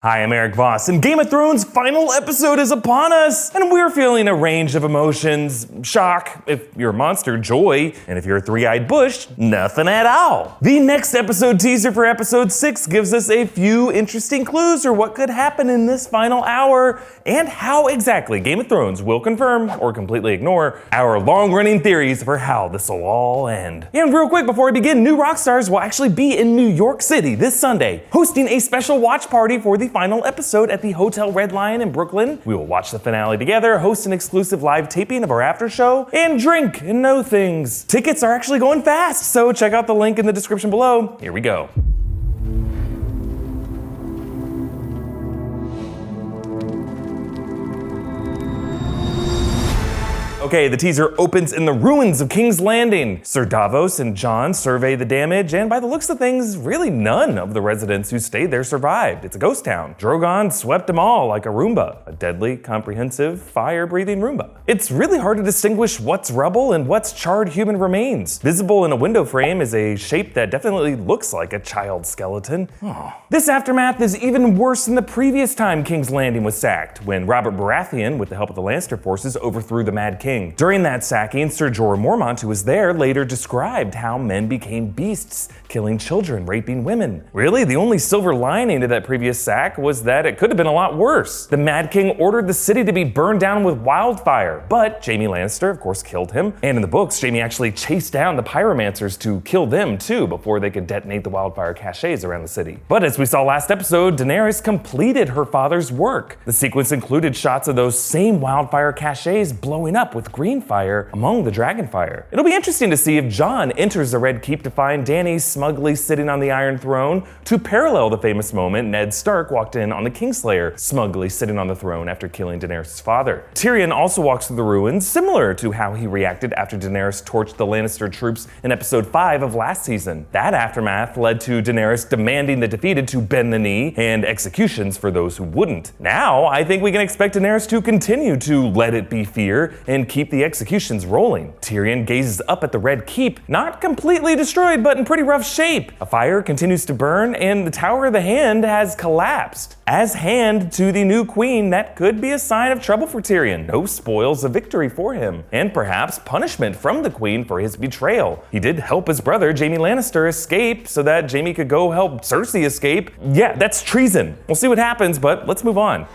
Hi, I'm Erik Voss, and Game of Thrones' final episode is upon us, and we're feeling a range of emotions. Shock, if you're a monster, joy, and if you're a three-eyed bush, nothing at all. The next episode teaser for episode 6 gives us a few interesting clues for what could happen in this final hour, and how exactly Game of Thrones will confirm, or completely ignore, our long-running theories for how this will all end. And real quick before we begin, new Rockstars will actually be in New York City this Sunday, hosting a special watch party for the final episode at the Hotel Red Lion in Brooklyn. We will watch the finale together, host an exclusive live taping of our after show, and drink and know things. Tickets are actually going fast, so check out the link in the description below. Here we go. Okay, the teaser opens in the ruins of King's Landing. Sir Davos and Jon survey the damage, and by the looks of things, really none of the residents who stayed there survived. It's a ghost town. Drogon swept them all like a Roomba, a deadly, comprehensive, fire-breathing Roomba. It's really hard to distinguish what's rubble and what's charred human remains. Visible in a window frame is a shape that definitely looks like a child skeleton. This aftermath is even worse than the previous time King's Landing was sacked, when Robert Baratheon, with the help of the Lannister forces, overthrew the Mad King. During that sacking, Ser Jorah Mormont, who was there, later described how men became beasts, killing children, raping women. Really, the only silver lining to that previous sack was that it could have been a lot worse. The Mad King ordered the city to be burned down with wildfire, but Jaime Lannister, of course, killed him. And in the books, Jaime actually chased down the pyromancers to kill them too before they could detonate the wildfire caches around the city. But as we saw last episode, Daenerys completed her father's work. The sequence included shots of those same wildfire caches blowing up with green fire among the dragon fire. It'll be interesting to see if Jon enters the Red Keep to find Dany smugly sitting on the Iron Throne, to parallel the famous moment Ned Stark walked in on the Kingslayer, smugly sitting on the throne after killing Daenerys' father. Tyrion also walks through the ruins, similar to how he reacted after Daenerys torched the Lannister troops in episode 5 of last season. That aftermath led to Daenerys demanding the defeated to bend the knee, and executions for those who wouldn't. Now, I think we can expect Daenerys to continue to let it be fear and keep the executions rolling. Tyrion gazes up at the Red Keep, not completely destroyed, but in pretty rough shape. A fire continues to burn, and the Tower of the Hand has collapsed. As hand to the new queen, that could be a sign of trouble for Tyrion. No spoils of victory for him, and perhaps punishment from the queen for his betrayal. He did help his brother, Jaime Lannister, escape so that Jaime could go help Cersei escape. Yeah, that's treason. We'll see what happens, but let's move on.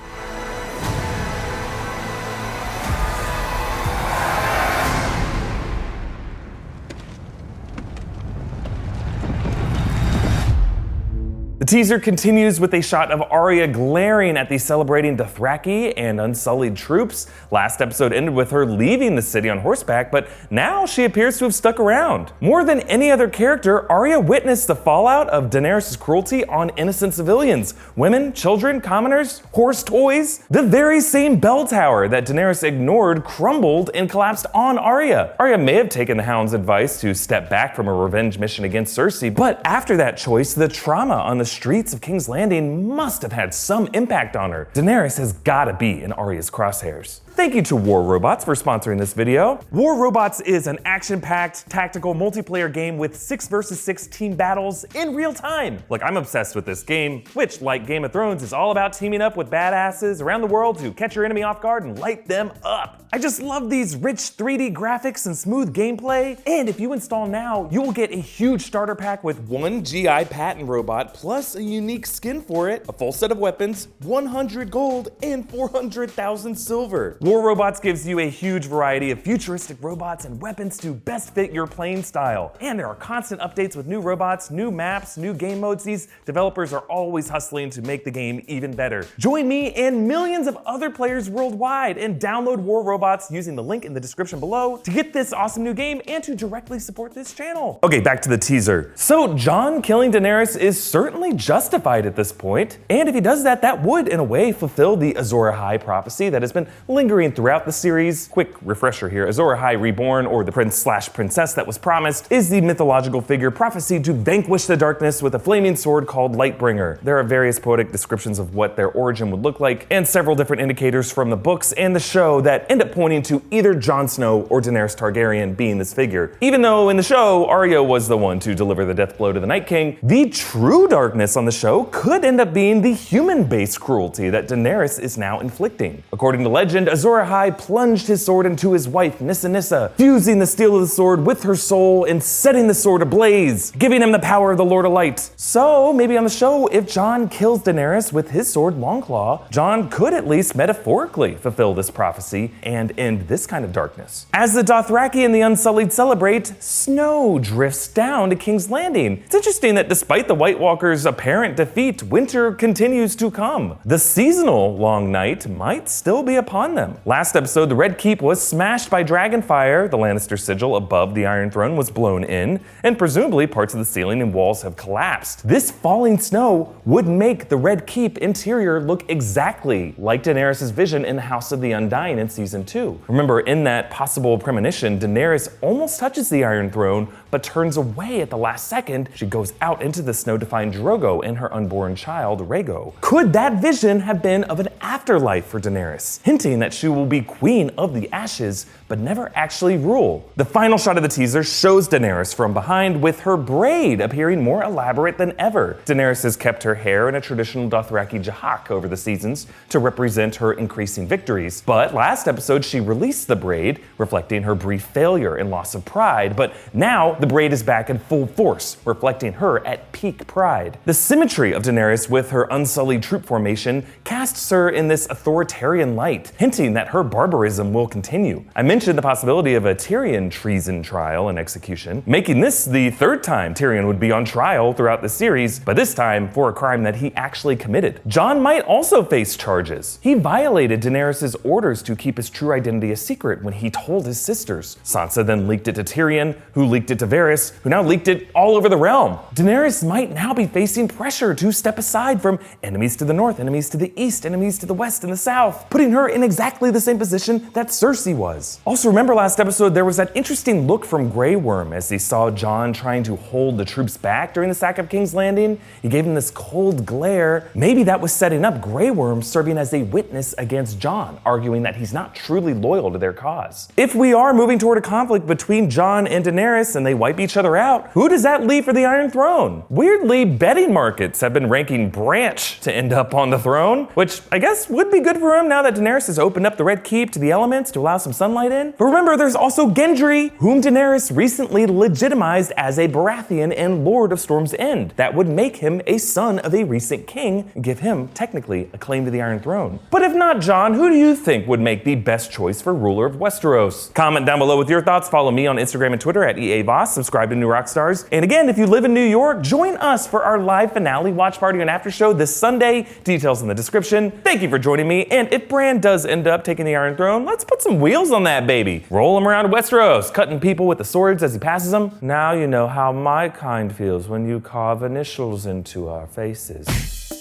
The teaser continues with a shot of Arya glaring at the celebrating Dothraki and Unsullied troops. Last episode ended with her leaving the city on horseback, but now she appears to have stuck around. More than any other character, Arya witnessed the fallout of Daenerys' cruelty on innocent civilians, women, children, commoners, horse toys. The very same bell tower that Daenerys ignored crumbled and collapsed on Arya. Arya may have taken the Hound's advice to step back from a revenge mission against Cersei, but after that choice, the trauma on the streets of King's Landing must have had some impact on her. Daenerys has gotta be in Arya's crosshairs. Thank you to War Robots for sponsoring this video. War Robots is an action-packed, tactical multiplayer game with 6 versus 6 team battles in real time. Look, I'm obsessed with this game, which, like Game of Thrones, is all about teaming up with badasses around the world to catch your enemy off guard and light them up. I just love these rich 3D graphics and smooth gameplay, and if you install now, you will get a huge starter pack with 1 GI patent robot plus a unique skin for it, a full set of weapons, 100 gold, and 400,000 silver. War Robots gives you a huge variety of futuristic robots and weapons to best fit your playing style. And there are constant updates with new robots, new maps, new game modes. These developers are always hustling to make the game even better. Join me and millions of other players worldwide and download War Robots using the link in the description below to get this awesome new game and to directly support this channel. Okay, back to the teaser. So Jon killing Daenerys is certainly justified at this point. And if he does that, that would in a way fulfill the Azor Ahai prophecy that has been lingering lingering throughout the series. Quick refresher here, Azor Ahai Reborn, or the prince/princess that was promised, is the mythological figure prophesied to vanquish the darkness with a flaming sword called Lightbringer. There are various poetic descriptions of what their origin would look like, and several different indicators from the books and the show that end up pointing to either Jon Snow or Daenerys Targaryen being this figure. Even though in the show, Arya was the one to deliver the death blow to the Night King, the true darkness on the show could end up being the human-based cruelty that Daenerys is now inflicting. According to legend, Azor Ahai plunged his sword into his wife, Nissa, fusing the steel of the sword with her soul and setting the sword ablaze, giving him the power of the Lord of Light. So maybe on the show, if Jon kills Daenerys with his sword Longclaw, Jon could at least metaphorically fulfill this prophecy and end this kind of darkness. As the Dothraki and the Unsullied celebrate, snow drifts down to King's Landing. It's interesting that despite the White Walkers' apparent defeat, winter continues to come. The seasonal long night might still be upon them. Last episode, the Red Keep was smashed by Dragonfire, the Lannister sigil above the Iron Throne was blown in, and presumably parts of the ceiling and walls have collapsed. This falling snow would make the Red Keep interior look exactly like Daenerys' vision in the House of the Undying in Season 2. Remember, in that possible premonition, Daenerys almost touches the Iron Throne, but turns away at the last second. She goes out into the snow to find Drogo and her unborn child, Rhaego. Could that vision have been of an afterlife for Daenerys, hinting that she will be Queen of the Ashes, but never actually rule? The final shot of the teaser shows Daenerys from behind with her braid appearing more elaborate than ever. Daenerys has kept her hair in a traditional Dothraki jahak over the seasons to represent her increasing victories, but last episode she released the braid, reflecting her brief failure and loss of pride, but now the braid is back in full force, reflecting her at peak pride. The symmetry of Daenerys with her unsullied troop formation casts her in this authoritarian light, hinting that her barbarism will continue. I mentioned the possibility of a Tyrion treason trial and execution, making this the third time Tyrion would be on trial throughout the series, but this time for a crime that he actually committed. Jon might also face charges. He violated Daenerys' orders to keep his true identity a secret when he told his sisters. Sansa then leaked it to Tyrion, who leaked it to Varys, who now leaked it all over the realm. Daenerys might now be facing pressure to step aside from enemies to the north, enemies to the east, enemies to the west and the south, putting her in exactly the same position that Cersei was. Also, remember last episode, there was that interesting look from Grey Worm as he saw Jon trying to hold the troops back during the sack of King's Landing. He gave him this cold glare. Maybe that was setting up Grey Worm serving as a witness against Jon, arguing that he's not truly loyal to their cause. If we are moving toward a conflict between Jon and Daenerys and they wipe each other out, who does that leave for the Iron Throne? Weirdly, betting markets have been ranking Branch to end up on the throne, which I guess would be good for him now that Daenerys has opened up the Red Keep to the elements to allow some sunlight in. But remember, there's also Gendry, whom Daenerys recently legitimized as a Baratheon and Lord of Storm's End. That would make him a son of a recent king and give him, technically, a claim to the Iron Throne. But if not Jon, who do you think would make the best choice for ruler of Westeros? Comment down below with your thoughts. Follow me on Instagram and Twitter at EA Voss. Subscribe to New Rockstars. And again, if you live in New York, join us for our live finale watch party and after show this Sunday. Details in the description. Thank you for joining me. And if Bran does end up taking the Iron Throne, let's put some wheels on that baby. Roll him around Westeros, cutting people with the swords as he passes them. Now you know how my kind feels when you carve initials into our faces.